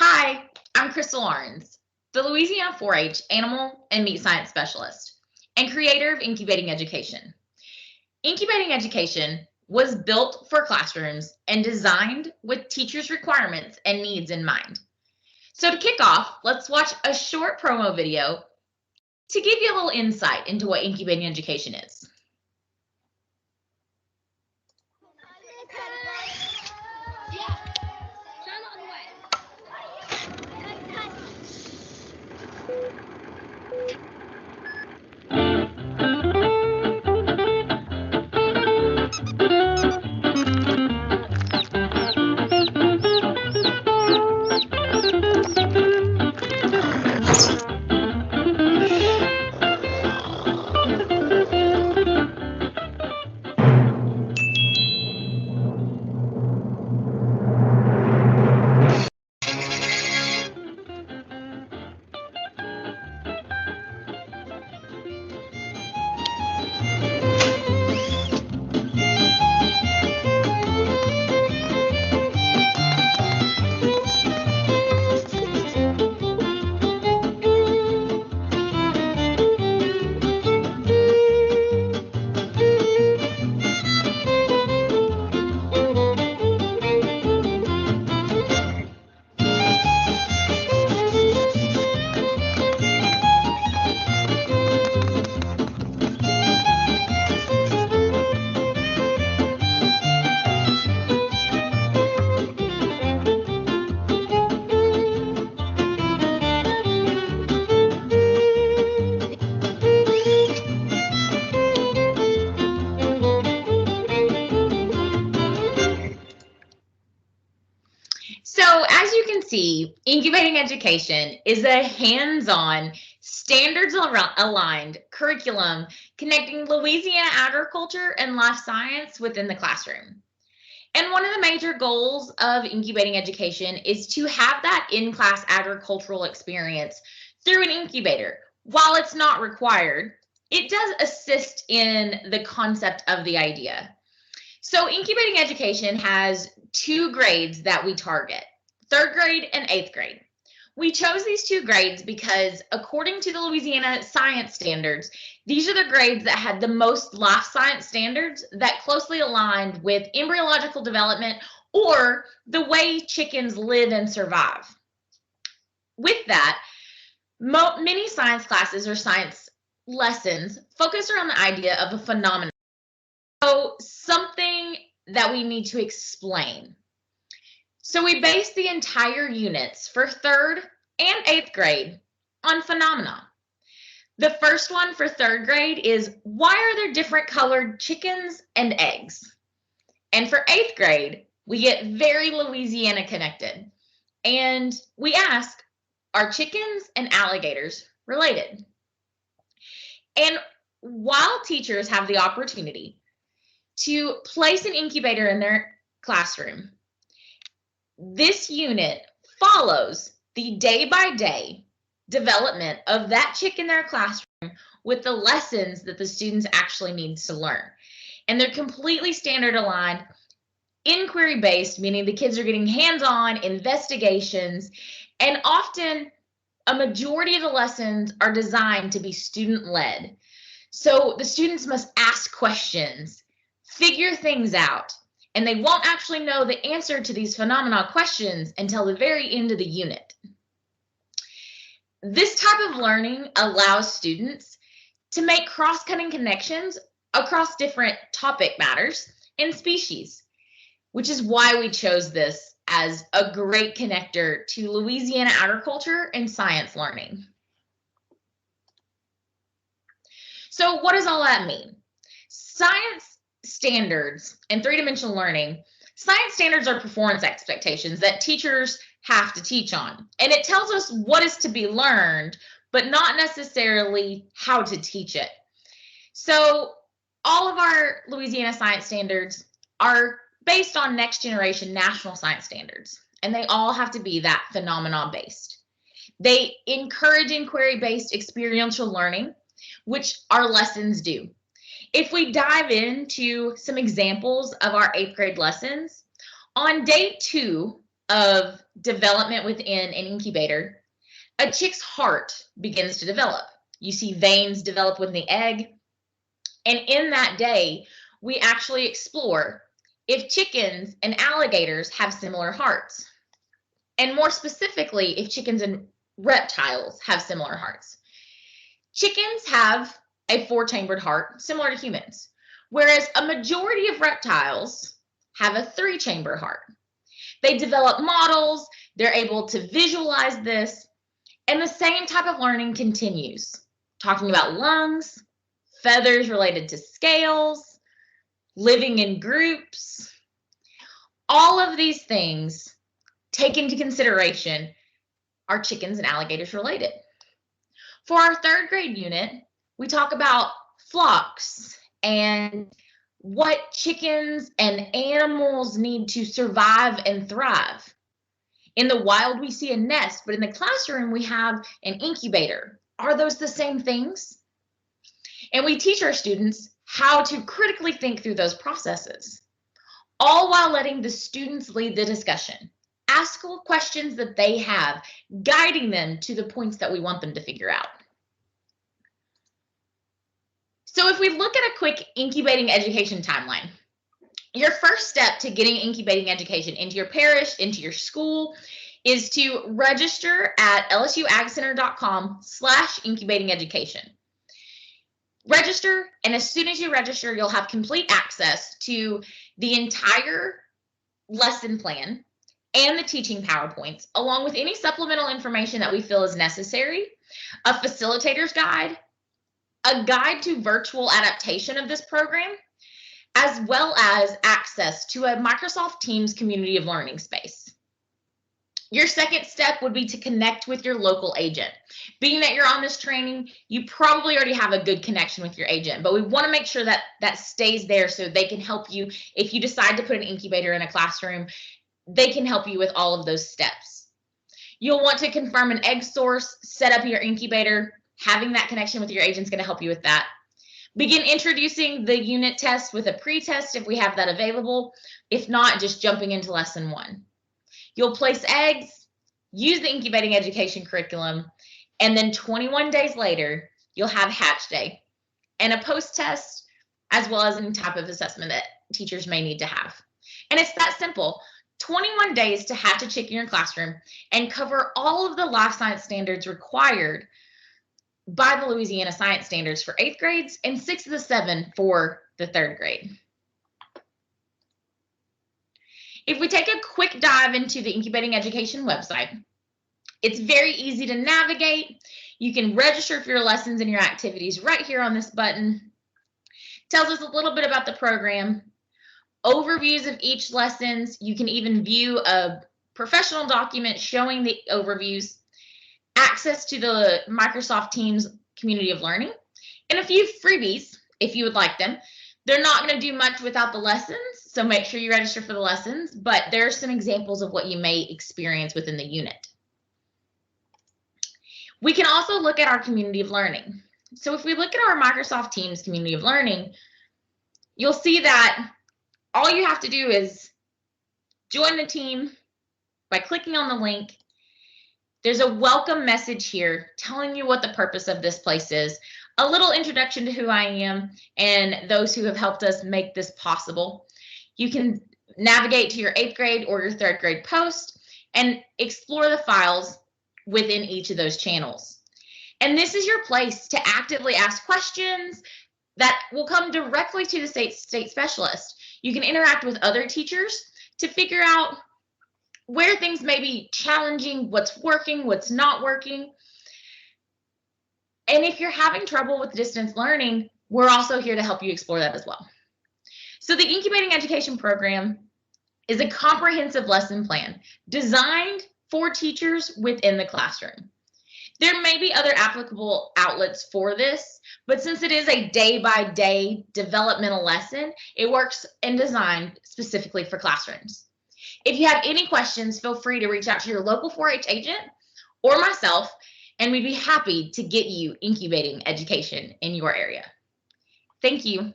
Hi, I'm Crystal Lawrence, the Louisiana 4-H Animal and Meat Science Specialist and creator of Incubating Education. Incubating Education was built for classrooms and designed with teachers' requirements and needs in mind. So to kick off, let's watch a short promo video to give you a little insight into what Incubating Education is. So as you can see, Incubating Education is a hands-on, standards-aligned curriculum connecting Louisiana agriculture and life science within the classroom. And one of the major goals of Incubating Education is to have that in-class agricultural experience through an incubator. While it's not required, it does assist in the concept of the idea. So Incubating Education has two grades that we target, 3rd grade and 8th grade. We chose these two grades because according to the Louisiana science standards, these are the grades that had the most life science standards that closely aligned with embryological development or the way chickens live and survive. With that, many science classes or science lessons focus around the idea of a phenomenon. So something that we need to explain. So we base the entire units for 3rd and 8th grade on phenomena. The first one for 3rd grade is, why are there different colored chickens and eggs? And for 8th grade, we get very Louisiana connected. And we ask, are chickens and alligators related? And while teachers have the opportunity to place an incubator in their classroom, this unit follows the day-by-day development of that chick in their classroom with the lessons that the students actually need to learn. And they're completely standard aligned, inquiry-based, meaning the kids are getting hands-on investigations, and often a majority of the lessons are designed to be student-led. So the students must ask questions, figure things out, and they won't actually know the answer to these phenomena questions until the very end of the unit. This type of learning allows students to make cross-cutting connections across different topic matters and species, which is why we chose this as a great connector to Louisiana agriculture and science learning. So what does all that mean? Science standards and three-dimensional learning, science standards are performance expectations that teachers have to teach on. And it tells us what is to be learned, but not necessarily how to teach it. So all of our Louisiana science standards are based on next generation national science standards, and they all have to be that phenomenon-based. They encourage inquiry-based experiential learning, which our lessons do. If we dive into some examples of our 8th grade lessons, on day 2 of development within an incubator, a chick's heart begins to develop. You see veins develop within the egg. And in that day, we actually explore if chickens and alligators have similar hearts. And more specifically, if chickens and reptiles have similar hearts. Chickens have a 4-chambered heart, similar to humans, whereas a majority of reptiles have a 3-chamber heart. They develop models, they're able to visualize this, and the same type of learning continues, talking about lungs, feathers related to scales, living in groups. All of these things take into consideration, are chickens and alligators related? For our 3rd grade unit, we talk about flocks and what chickens and animals need to survive and thrive. In the wild, we see a nest, but in the classroom, we have an incubator. Are those the same things? And we teach our students how to critically think through those processes, all while letting the students lead the discussion. Ask questions that they have, guiding them to the points that we want them to figure out. So if we look at a quick incubating education timeline, your first step to getting incubating education into your parish, into your school, is to register at lsuagcenter.com/incubating education. Register, and as soon as you register, you'll have complete access to the entire lesson plan and the teaching PowerPoints, along with any supplemental information that we feel is necessary, a facilitator's guide, a guide to virtual adaptation of this program, as well as access to a Microsoft Teams community of learning space. Your second step would be to connect with your local agent. Being that you're on this training, you probably already have a good connection with your agent, but we want to make sure that that stays there so they can help you. If you decide to put an incubator in a classroom, they can help you with all of those steps. You'll want to confirm an egg source, set up your incubator. Having that connection with your agent is going to help you with that. Begin introducing the unit test with a pre-test if we have that available. If not, just jumping into lesson 1. You'll place eggs, use the incubating education curriculum, and then 21 days later, you'll have hatch day and a post-test, as well as any type of assessment that teachers may need to have. And it's that simple. 21 days to hatch a chick in your classroom and cover all of the life science standards required by the Louisiana Science Standards for 8th grades and 6 of the 7 for the 3rd grade. If we take a quick dive into the Incubating Education website, it's very easy to navigate. You can register for your lessons and your activities right here on this button. It tells us a little bit about the program, overviews of each lessons. You can even view a professional document showing the overviews, access to the Microsoft Teams community of learning, and a few freebies if you would like them. They're not going to do much without the lessons, so make sure you register for the lessons, but there are some examples of what you may experience within the unit. We can also look at our community of learning. So if we look at our Microsoft Teams community of learning, you'll see that all you have to do is join the team by clicking on the link. There's a welcome message here telling you what the purpose of this place is, a little introduction to who I am and those who have helped us make this possible. You can navigate to your 8th grade or your 3rd grade post and explore the files within each of those channels. And this is your place to actively ask questions that will come directly to the state specialist. You can interact with other teachers to figure out where things may be challenging, what's working, what's not working. And if you're having trouble with distance learning, we're also here to help you explore that as well. So the Incubating Education program is a comprehensive lesson plan designed for teachers within the classroom. There may be other applicable outlets for this, but since it is a day-by-day developmental lesson, it works and designed specifically for classrooms. If you have any questions, feel free to reach out to your local 4-H agent or myself, and we'd be happy to get you incubating education in your area. Thank you.